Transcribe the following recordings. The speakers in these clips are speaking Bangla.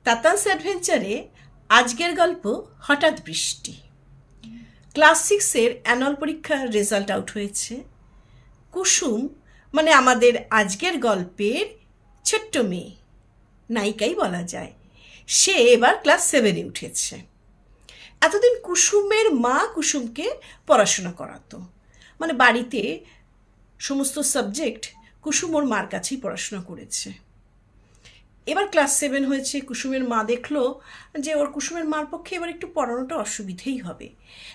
তাতাস অ্যাডভেঞ্চারে আজকের গল্প হঠাৎ বৃষ্টি। ক্লাস 6-এর অ্যানুয়াল পরীক্ষার রেজাল্ট আউট হয়েছে। কুসুম মানে আমাদের আজকের গল্পের ছোট্ট মেয়ে, নায়িকাই বলা যায়, সে এবার ক্লাস 7-এ উঠেছে। এতদিন কুসুমের মা কুসুমকে পড়াশোনা করাতো, মানে বাড়িতে সমস্ত সাবজেক্ট কুসুম ওর মার কাছেই পড়াশোনা করেছে। এবার ক্লাস 7 হয়েছে, কুসুমের মা দেখলো যে ওর কুসুমের মার পক্ষে এবার একটু পড়ানোটা অসুবিধেই হবে,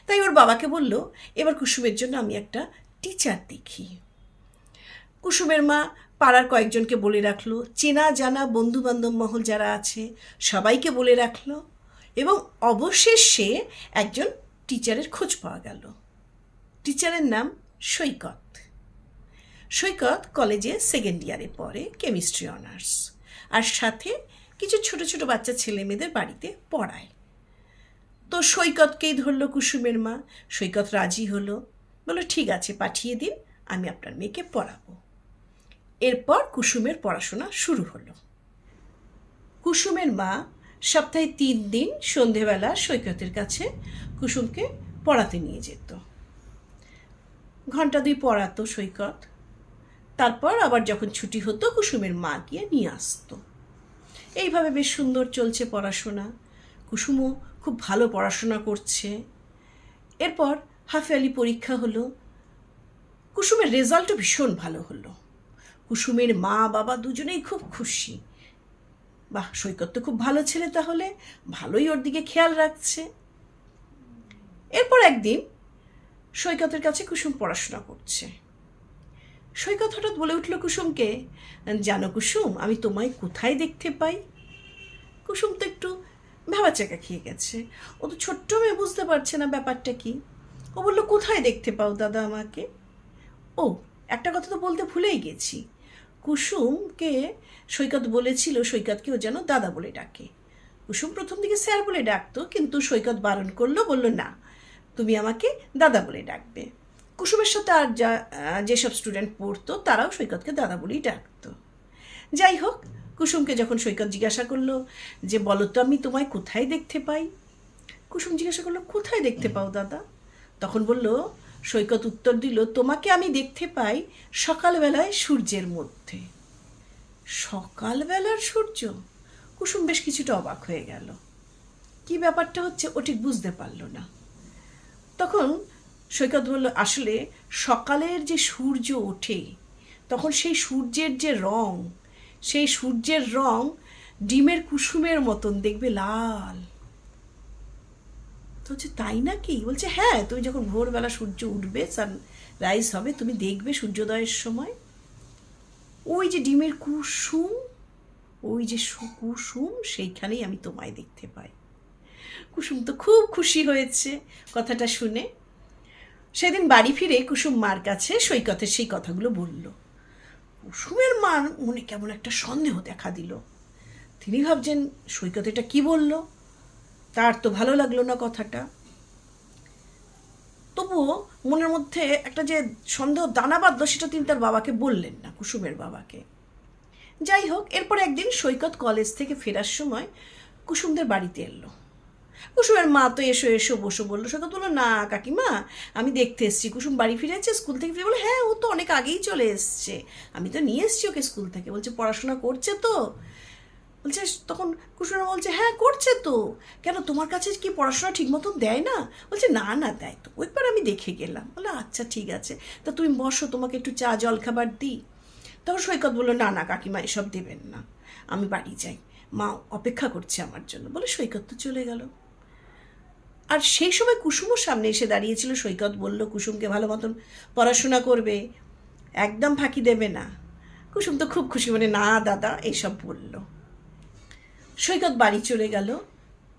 তাই ওর বাবাকে বলল এবার কুসুমের জন্য আমি একটা টিচার দেখি। কুসুমের মা পাড়ার কয়েকজনকে বলে রাখলো, চেনা জানা বন্ধুবান্ধব মহল যারা আছে সবাইকে বলে রাখলো, এবং অবশেষে একজন টিচারের খোঁজ পাওয়া গেল। টিচারের নাম সৈকত। সৈকত কলেজে 2nd ইয়ারে পড়ে, কেমিস্ট্রি অনার্স, আর সাথে কিছু ছোট ছোট বাচ্চা ছেলে মেয়েদের বাড়িতে পড়ায়। তো সৈকতকেই ধরলো কুসুমের মা। সৈকত রাজি হলো, বললো ঠিক আছে পাঠিয়ে দিন, আমি আপনার মেয়েকে পড়াবো। এরপর কুসুমের পড়াশোনা শুরু হলো। কুসুমের মা সপ্তাহে 3 দিন সন্ধেবেলা সৈকতের কাছে কুসুমকে পড়াতে নিয়ে যেত। ঘন্টা 2 পড়াতো সৈকত, তারপর আবার যখন ছুটি হতো কুসুমের মা গিয়ে নিয়ে আসতো। এইভাবে বেশ সুন্দর চলছে পড়াশোনা। কুসুমও খুব ভালো পড়াশোনা করছে। এরপর হাফ ইয়ারলি পরীক্ষা হলো। কুসুমের রেজাল্টও ভীষণ ভালো হলো। কুসুমের মা বাবা দুজনেই খুব খুশি। বাহ, সৈকত তো খুব ভালো ছেলে, তাহলে ভালোই ওর দিকে খেয়াল রাখছে। এরপর একদিন সৈকতের কাছে কুসুম পড়াশোনা করছে। সৈকত হঠাৎ বলে উঠল কুসুমকে, জানো কুসুম, আমি তোমায় কোথায় দেখতে পাই? কুসুম তো একটু ভ্যাবাচাকা খেয়ে গেছে, ও তো ছোট্ট মেয়ে, বুঝতে পারছে না ব্যাপারটা কি। ও বলল, কোথায় দেখতে পাও দাদা আমাকে? ও, একটা কথা তো বলতে ভুলেই গেছি, কুসুমকে সৈকত বলেছিল সৈকতকে ও যেন দাদা বলে ডাকে। কুসুম প্রথম দিকে স্যার বলে ডাকতো, কিন্তু সৈকত বারণ করলো, বলল না, তুমি আমাকে দাদা বলে ডাকবে। কুসুমের সাথে আর যেসব স্টুডেন্ট পড়তো তারাও সৈকতকে দাদা বলেই ডাকতো। যাই হোক, কুসুমকে যখন সৈকত জিজ্ঞাসা করলো যে বলো তো আমি তোমায় কোথায় দেখতে পাই, কুসুম জিজ্ঞাসা করলো, কোথায় দেখতে পাও দাদা? তখন বলল সৈকত উত্তর দিল, তোমাকে আমি দেখতে পাই সকালবেলায় সূর্যের মধ্যে। সকালবেলার সূর্য? কুসুম বেশ কিছুটা অবাক হয়ে গেল। কি ব্যাপারটা হচ্ছে ও ঠিক বুঝতে পারল না। তখন সৈকত বলল, আসলে সকালের যে সূর্য ওঠে তখন সেই সূর্যের যে রং, সেই সূর্যের রং ডিমের কুসুমের মতন, দেখবে লাল। তো হচ্ছে তাই নাকি? বলছে হ্যাঁ, তুমি যখন ভোরবেলা সূর্য উঠবে, সানরাইজ হবে, তুমি দেখবে সূর্যোদয়ের সময় ওই যে ডিমের কুসুম, ওই যে কুসুম, সেইখানেই আমি তোমায় দেখতে পাই। কুসুম তো খুব খুশি হয়েছে কথাটা শুনে। সেদিন বাড়ি ফিরে কুসুম মার কাছে সৈকতের সেই কথাগুলো বলল। কুসুমের মার মনে কেমন একটা সন্দেহ দেখা দিল। তিনি ভাবছেন সৈকত এটা কি বলল, তার তো ভালো লাগলো না কথাটা। তবুও মনের মধ্যে একটা যে সন্দেহ দানা বাঁধল, সেটা তিনি তার বাবাকে বললেন না, কুসুমের বাবাকে। যাই হোক, এরপর একদিন সৈকত কলেজ থেকে ফেরার সময় কুসুমদের বাড়িতে এলো। কুসুমের মা তো এসো এসো বসো বললো। সৈকত বললো, না কাকিমা, আমি দেখতে এসেছি। কুসুম বাড়ি ফিরেছে স্কুল থেকে, ফিরে বলে, হ্যাঁ ও তো অনেক আগেই চলে এসছে, আমি তো নিয়ে এসছি ওকে স্কুল থেকে। বলছে পড়াশোনা করছে তো? বলছে, তখন কুসুম বলছে, হ্যাঁ করছে তো। কেন, তোমার কাছে কি পড়াশোনা ঠিক মতন দেয় না? বলছে না না, দেয় তো, ওইবার আমি দেখে গেলাম। বলে আচ্ছা ঠিক আছে, তা তুমি বসো, তোমাকে একটু চা জল খাবার দিই। তখন সৈকত বললো, না না কাকিমা, এসব দেবেন না, আমি বাড়ি যাই, মা অপেক্ষা করছে আমার জন্য। বলে সৈকত তো চলে গেল। আর সেই সময় কুসুমও সামনে এসে দাঁড়িয়েছিল। সৈকত বলল কুসুমকে ভালো মতন পড়াশোনা করবে, একদম ফাঁকি দেবে না। কুসুম তো খুব খুশি, মানে না দাদা এইসব বলল। সৈকত বাড়ি চলে গেল।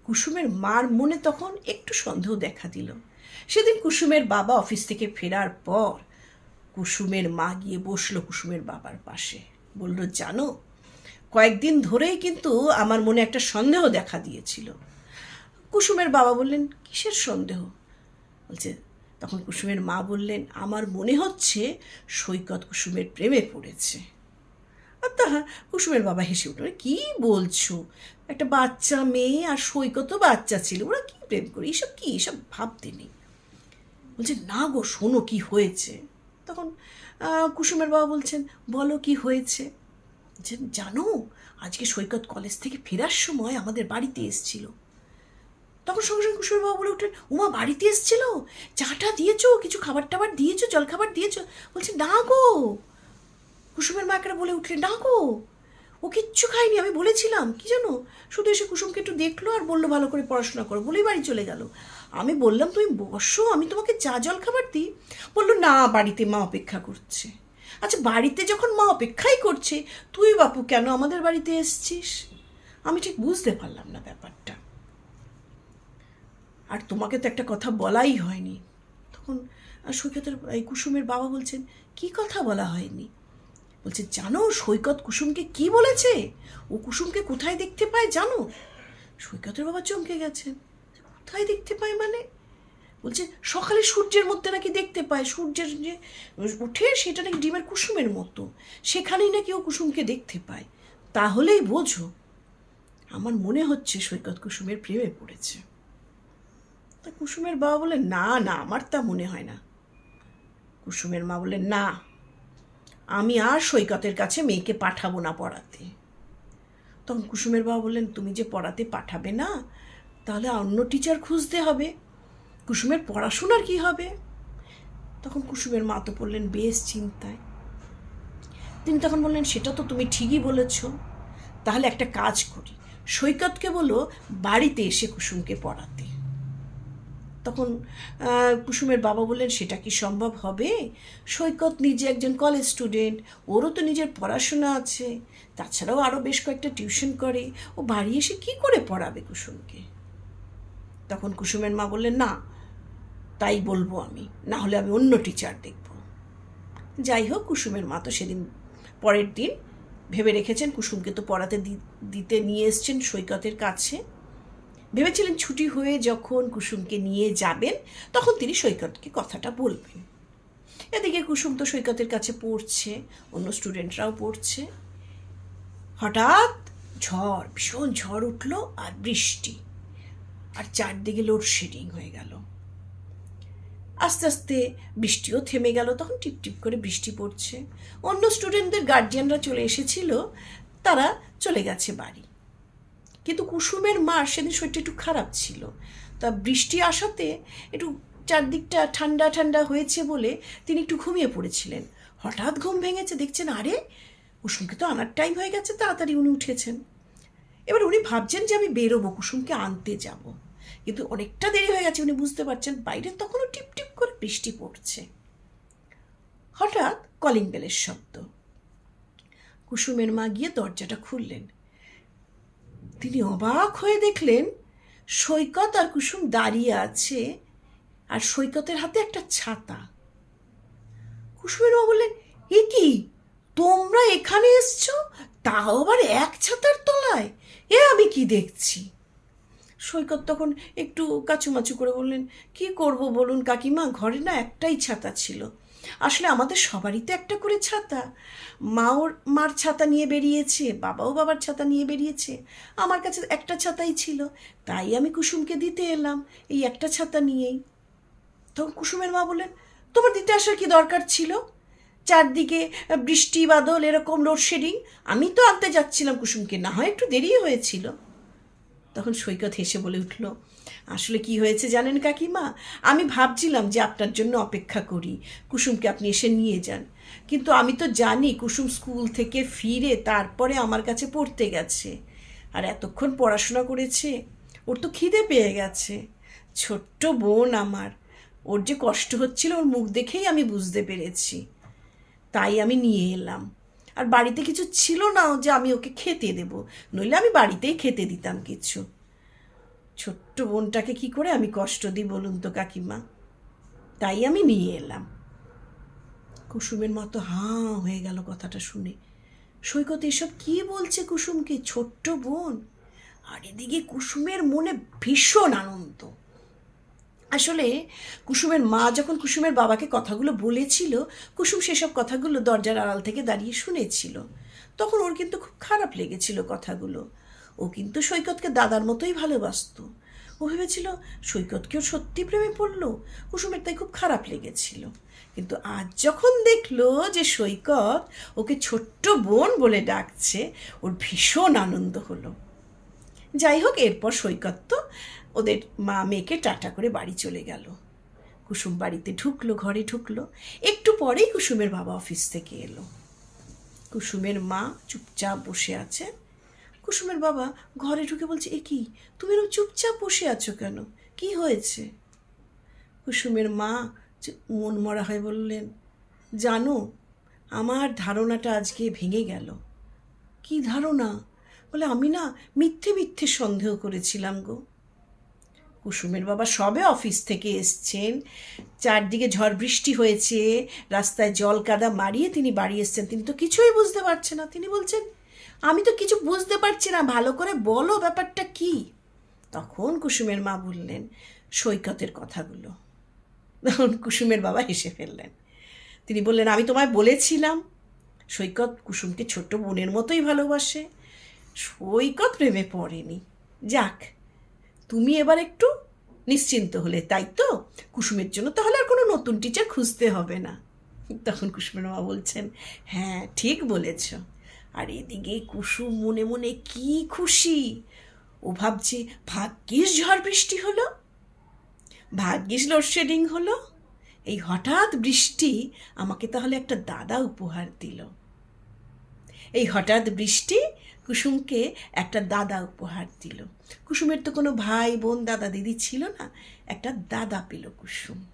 কুসুমের মার মনে তখন একটু সন্দেহ দেখা দিল। সেদিন কুসুমের বাবা অফিস থেকে ফেরার পর কুসুমের মা গিয়ে বসলো কুসুমের বাবার পাশে। বলল, জানো, কয়েকদিন ধরেই কিন্তু আমার মনে একটা সন্দেহ দেখা দিয়েছিল। কুসুমের বাবা বললেন, কিসের সন্দেহ? বলছে, তখন কুসুমের মা বললেন, আমার মনে হচ্ছে সৈকত কুসুমের প্রেমে পড়েছে। আর তা কুসুমের বাবা হেসে উঠল, কি বলছো, একটা বাচ্চা মেয়ে আর সৈকতও বাচ্চা ছিল, ওরা কি প্রেম করে, এইসব কি, এসব ভাবতে নেই। বলছে না গো, শোনো কি হয়েছে। তখন কুসুমের বাবা বলছেন, বলো কি হয়েছে। যে জানো, আজকে সৈকত কলেজ থেকে ফেরার সময় আমাদের বাড়িতে এসছিল। তখন সঙ্গে সঙ্গে কুসুমের বাবা বলে উঠলেন, উমা বাড়িতে এসছিল, চাটা দিয়েছো, কিছু খাবার টাবার দিয়েছো, জলখাবার দিয়েছো। বলছে না গো। কুসুমের মা একটা বলে উঠলেন, না গো, ও কিচ্ছু খায়নি, আমি বলেছিলাম কি জানো, শুধু এসে কুসুমকে একটু দেখলো আর বললো ভালো করে পড়াশোনা করো, বলেই বাড়ি চলে গেল। আমি বললাম তুমি বসো, আমি তোমাকে চা জল খাবার দিই। বললো না, বাড়িতে মা অপেক্ষা করছে। আচ্ছা, বাড়িতে যখন মা অপেক্ষাই করছে, তুই বাপু কেন আমাদের বাড়িতে এসছিস? আমি ঠিক বুঝতে পারলাম না ব্যাপারটা। আর তোমাকে তো একটা কথা বলাই হয়নি। তখন সৈকতের এই কুসুমের বাবা বলছেন, কি কথা বলা হয়নি? বলছে জানো সৈকত কুসুমকে কি বলেছে, ও কুসুমকে কোথায় দেখতে পায় জানো? সৈকতের বাবা চমকে গেছেন, কোথায় দেখতে পায় মানে? বলছে সকালে সূর্যের মধ্যে নাকি দেখতে পায়, সূর্যের যে উঠে সেটা নাকি ডিমের কুসুমের মতো, সেখানেই নাকি ও কুসুমকে দেখতে পায়। তাহলেই বোঝো, আমার মনে হচ্ছে সৈকত কুসুমের প্রেমে পড়েছে। তা কুসুমের বাবা বলে, না না, আমার তা মনে হয় না। কুসুমের মা বলে, না, আমি আর সৈকতের কাছে মেয়েকে পাঠাবো না পড়াতে। তখন কুসুমের বাবা বললেন, তুমি যে পড়াতে পাঠাবে না, তাহলে অন্য টিচার খুঁজতে হবে, কুসুমের পড়াশোনার কি হবে? তখন কুসুমের মা তো পড়লেন বেশ চিন্তায়। তিনি তখন বললেন, সেটা তো তুমি ঠিকই বলেছ, তাহলে একটা কাজ করি, সৈকতকে বলো বাড়িতে এসে কুসুমকে পড়াতে। তখন কুসুমের বাবা বললেন, সেটা কি সম্ভব হবে? সৈকত নিজে একজন কলেজ স্টুডেন্ট, ওরও তো নিজের পড়াশোনা আছে, তাছাড়াও আরও বেশ কয়েকটা টিউশন করে, ও বাড়ি এসে কি করে পড়াবে কুসুমকে? তখন কুসুমের মা বললেন, না, তাই বলবো আমি, না হলে আমি অন্য টিচার দেখব। যাই হোক, কুসুমের মা তো সেদিন পরের দিন ভেবে রেখেছেন কুসুমকে তো পড়াতে দিতে নিয়ে এসছেন সৈকতের কাছে। ভেবেছিলেন ছুটি হয়ে যখন কুসুমকে নিয়ে যাবেন তখন তিনি সৈকতকে কথাটা বলবেন। এদিকে কুসুম তো সৈকতের কাছে পড়ছে, অন্য স্টুডেন্টরাও পড়ছে। হঠাৎ ঝড়, ভীষণ ঝড় উঠলো আর বৃষ্টি, আর চারদিকে লোডশেডিং হয়ে গেল। আস্তে আস্তে বৃষ্টিও থেমে গেল, তখন টিপটিপ করে বৃষ্টি পড়ছে। অন্য স্টুডেন্টদের গার্জিয়ানরা চলে এসেছিল, তারা চলে গেছে বাড়ি। কিন্তু কুসুমের মার সেদিন শরীরটা একটু খারাপ ছিল, তা বৃষ্টি আসাতে একটু চারদিকটা ঠান্ডা ঠান্ডা হয়েছে বলে তিনি একটু ঘুমিয়ে পড়েছিলেন। হঠাৎ ঘুম ভেঙেছে, দেখছেন আরে কুসুমকে তো আনার টাইম হয়ে গেছে, তাড়াতাড়ি উনি উঠেছেন। এবার উনি ভাবছেন যে আমি বেরোবো, কুসুমকে আনতে যাব, কিন্তু অনেকটা দেরি হয়ে গেছে। উনি বুঝতে পারছেন বাইরে তখনও টিপটিপ করে বৃষ্টি পড়ছে। হঠাৎ কলিং বেলের শব্দ। কুসুমের মা গিয়ে দরজাটা খুললেন। তিনি অবাক হয়ে দেখলেন সৈকত আর কুসুম দাঁড়িয়ে আছে, আর সৈকতের হাতে একটা ছাতা। কুসুমের মা বললেন, এ কি, তোমরা এখানে এসছো, তাও আবার এক ছাতার তলায়, এ আমি কি দেখছি? সৈকত তখন একটু কাচুমাচু করে বললেন, কি করব বলুন কাকিমা, ঘরে না একটাই ছাতা ছিল, আসলে আমাদের সবারই তো একটা করে ছাতা, মার ছাতা নিয়ে বেরিয়েছে, বাবাও বাবার ছাতা নিয়ে বেরিয়েছে, আমার কাছে একটা ছাতাই ছিল, তাই আমি কুসুমকে দিতে এলাম এই একটা ছাতা নিয়েই। তখন কুসুমের মা বললেন, তোমার দিতে আসার কি দরকার ছিল? চারদিকে বৃষ্টি বাদল, এরকম লোডশেডিং, আমি তো আনতে যাচ্ছিলাম কুসুমকে, না হয় একটু দেরি হয়েছিল। তখন সৈকত হেসে বলে উঠল, আসলে কি হয়েছে জানেন কাকিমা, আমি ভাবছিলাম যে আপনার জন্য অপেক্ষা করি, কুসুমকে আপনি এসে নিয়ে যান, কিন্তু আমি তো জানি কুসুম স্কুল থেকে ফিরে তারপরে আমার কাছে পড়তে গেছে, আর এতক্ষণ পড়াশোনা করেছে, ওর তো খিদে পেয়ে গেছে, ছোট্ট বোন আমার, ওর যে কষ্ট হচ্ছিল ওর মুখ দেখেই আমি বুঝতে পেরেছি, তাই আমি নিয়ে এলাম। আর বাড়িতে কিছু ছিল না যে আমি ওকে খেতে দেব, নইলে আমি বাড়িতেই খেতে দিতাম কিছু। ছোট্ট বোনটাকে কি করে আমি কষ্ট দিই বলুন তো কাকিমা, তাই আমি নিয়ে এলাম। কুসুমের মতো হাঁ হয়ে গেল কথাটা শুনে। সৈকত এসব কি বলছে কুসুমকে, ছোট্ট বোন? আর এদিকে কুসুমের মনে ভীষণ আনন্দ। আসলে কুসুমের মা যখন কুসুমের বাবাকে কথাগুলো বলেছিল, কুসুম সেসব কথাগুলো দরজার আড়াল থেকে দাঁড়িয়ে শুনেছিল। তখন ওর কিন্তু খুব খারাপ লেগেছিল কথাগুলো। ও কিন্তু সৈকতকে দাদার মতোই ভালোবাসতো। ও ভেবেছিল সৈকতকেও সত্যি প্রেমে পড়লো। কুসুমের তাই খুব খারাপ লেগেছিল। কিন্তু আজ যখন দেখলো যে সৈকত ওকে ছোট্ট বোন বলে ডাকছে, ওর ভীষণ আনন্দ হলো। যাই হোক, এরপর সৈকত তো ওদের মা মেয়েকে টাটা করে বাড়ি চলে গেল। কুসুম বাড়িতে ঢুকলো, ঘরে ঢুকলো। একটু পরেই কুসুমের বাবা অফিস থেকে এলো। কুসুমের মা চুপচাপ বসে আছে। কুসুমের বাবা ঘরে ঢুকে বলছে, এ কি, তুমি এরকম চুপচাপ বসে আছো কেন, কি হয়েছে? কুসুমের মা মন মরা হয়ে বললেন, জানো, আমার ধারণাটা আজকে ভেঙে গেল। কি ধারণা? বলে, আমি না মিথ্যে মিথ্যে সন্দেহ করেছিলাম গো। কুসুমের বাবা সবে অফিস থেকে এসছেন, চারদিকে ঝড় বৃষ্টি হয়েছে, রাস্তায় জল কাদা মারিয়ে তিনি বাড়ি এসছেন। তিনি তো কিছুই বুঝতে পারছেন না। তিনি বলছেন, আমি তো কিছু বুঝতে পারছি না, ভালো করে বলো ব্যাপারটা কি। তখন কুসুমের মা বললেন সৈকতের কথাগুলো। তখন কুসুমের বাবা হেসে ফেললেন। তিনি বললেন, আমি তোমায় বলেছিলাম সৈকত কুসুমকে ছোট্ট বোনের মতোই ভালোবাসে, সৈকত প্রেমে পড়েনি। যাক, তুমি এবার একটু নিশ্চিন্ত হলে, তাই তো? কুসুমের জন্য তাহলে আর কোনো নতুন টিচার খুঁজতে হবে না। তখন কুসুমের মা বলছেন, হ্যাঁ ঠিক বলেছ। আর এদিকে কুসুম মনে মনে কি খুশি। ও ভাবছে, ভাগ্যিস ঝড় বৃষ্টি হলো, ভাগ্যিস লোডশেডিং হলো, এই হঠাৎ বৃষ্টি আমাকে তাহলে একটা দাদা উপহার দিল। এই হঠাৎ বৃষ্টি কুসুমকে একটা দাদা উপহার দিল। কুসুমের তো কোনো ভাই বোন দাদা দিদি ছিল না, একটা দাদা পেল কুসুম।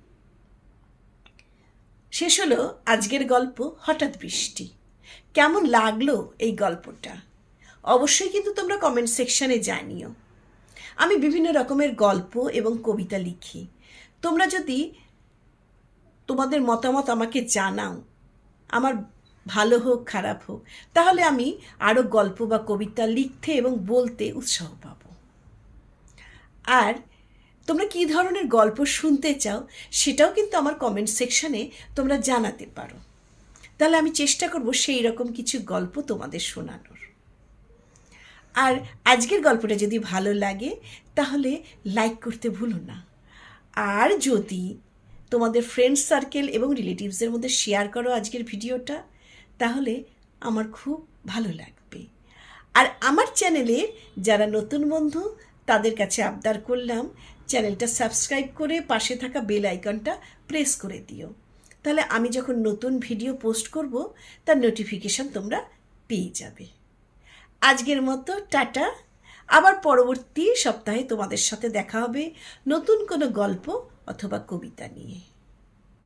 শেষ হলো আজকের গল্প হঠাৎ বৃষ্টি। কেমন লাগলো এই গল্পটা অবশ্যই কিন্তু তোমরা কমেন্ট সেকশানে জানিও। আমি বিভিন্ন রকমের গল্প এবং কবিতা লিখি। তোমরা যদি তোমাদের মতামত আমাকে জানাও, আমার ভালো হোক খারাপ হোক, তাহলে আমি আরও গল্প বা কবিতা লিখতে এবং বলতে উৎসাহ পাব। আর তোমরা কী ধরনের গল্প শুনতে চাও সেটাও কিন্তু আমার কমেন্ট সেকশানে তোমরা জানাতে পারো। তাহলে আমি চেষ্টা করব সেই রকম কিছু গল্প তোমাদের শোনানোর। আর আজকের গল্পটা যদি ভালো লাগে তাহলে লাইক করতে ভুলো না। আর যদি তোমাদের ফ্রেন্ডস সার্কেল এবং রিলেটিভসের মধ্যে শেয়ার করো আজকের ভিডিওটা, তাহলে আমার খুব ভালো লাগবে। আর আমার চ্যানেলে যারা নতুন বন্ধু তাদের কাছে আবদার করলাম, চ্যানেলটা সাবস্ক্রাইব করে পাশে থাকা বেল আইকনটা প্রেস করে দিও। তাহলে আমি যখন নতুন ভিডিও পোস্ট করব তার নোটিফিকেশন তোমরা পেয়ে যাবে। আজকের মতো টাটা। আবার পরবর্তী সপ্তাহে তোমাদের সাথে দেখা হবে নতুন কোনো গল্প অথবা কবিতা নিয়ে।